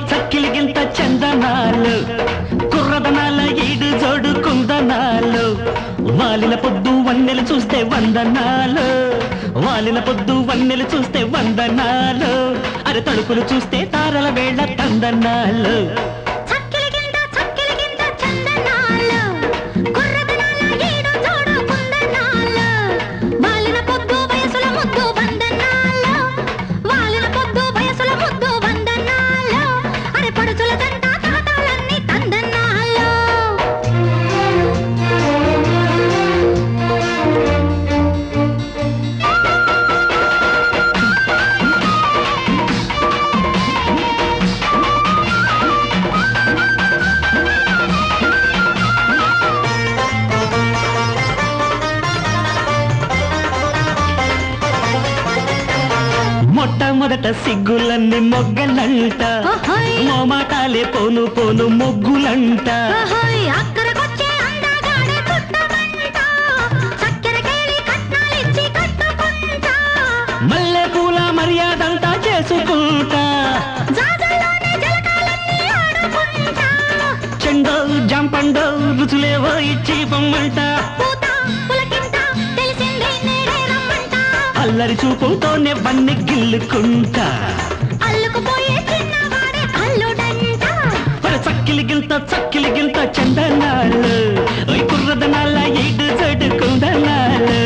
చక్కిలిగింత చందనాలు కుర్రదనాల ఈడు జోడు కుందనాలు వాలిన పొద్దు వన్నెలు చూస్తే వందనాలు వాలిన పొద్దు వన్నెలు చూస్తే వందనాలు అరే తడుపులు చూస్తే తారల వేళ తందనాలు మొట్టమొదట సిగ్గులన్నీ మొగ్గలంట మోమాటాలే పోను పోను మొగ్గులంట మల్లె పూల మర్యాదంతా చేసుకుంటా చెండో జంపండో రుచులేవో ఇచ్చి బొమ్మంట అల్లరి చూపుతోనే వన్ని గిల్లుకుంటా చక్కిలి గింత చందనాలు కుర్రదనాల ఈడు జడుకుందనాలు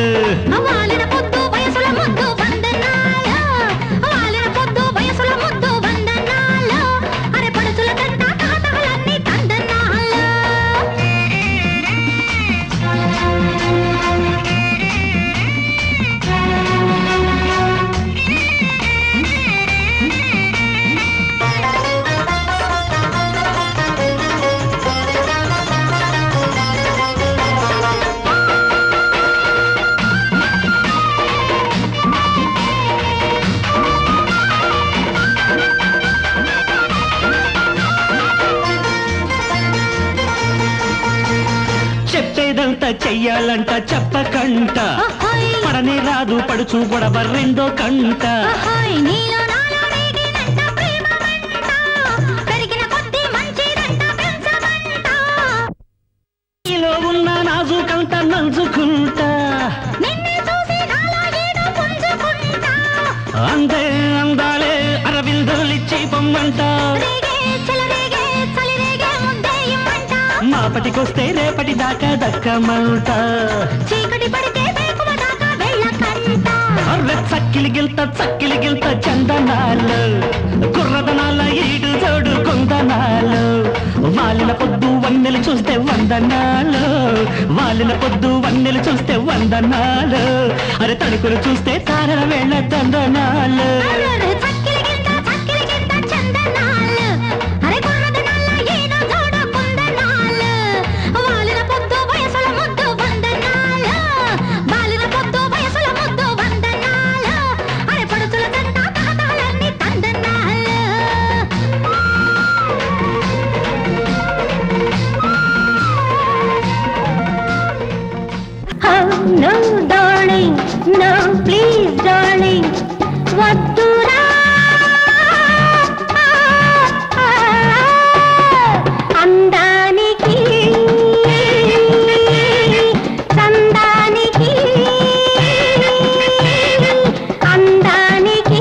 చెప్పేదంతా చెయ్యాలంట చెప్పకంట పడనే రాదు పడుచు గొడవ రెండో కంట నీలో ఉన్న నాజుకంట నంచుకుంటా అందే అందాలే అరవిందులిచ్చి పొమ్మంట మాపటికొస్తే రేపటి దాకా దక్కమంట చీకటి పడితే దాకా వెళ్ళకంట చక్కిలి గిల్త చందనాలు కుర్రదనాల ఈడు జోడు కొందనాలు వాలిన పొద్దు వన్నెలు చూస్తే వందనాలు వాలిన పొద్దు వన్నెలు చూస్తే వందనాలు అరే తడుకులు చూస్తే తారల వేళ దందనాలు No, darling, no, please.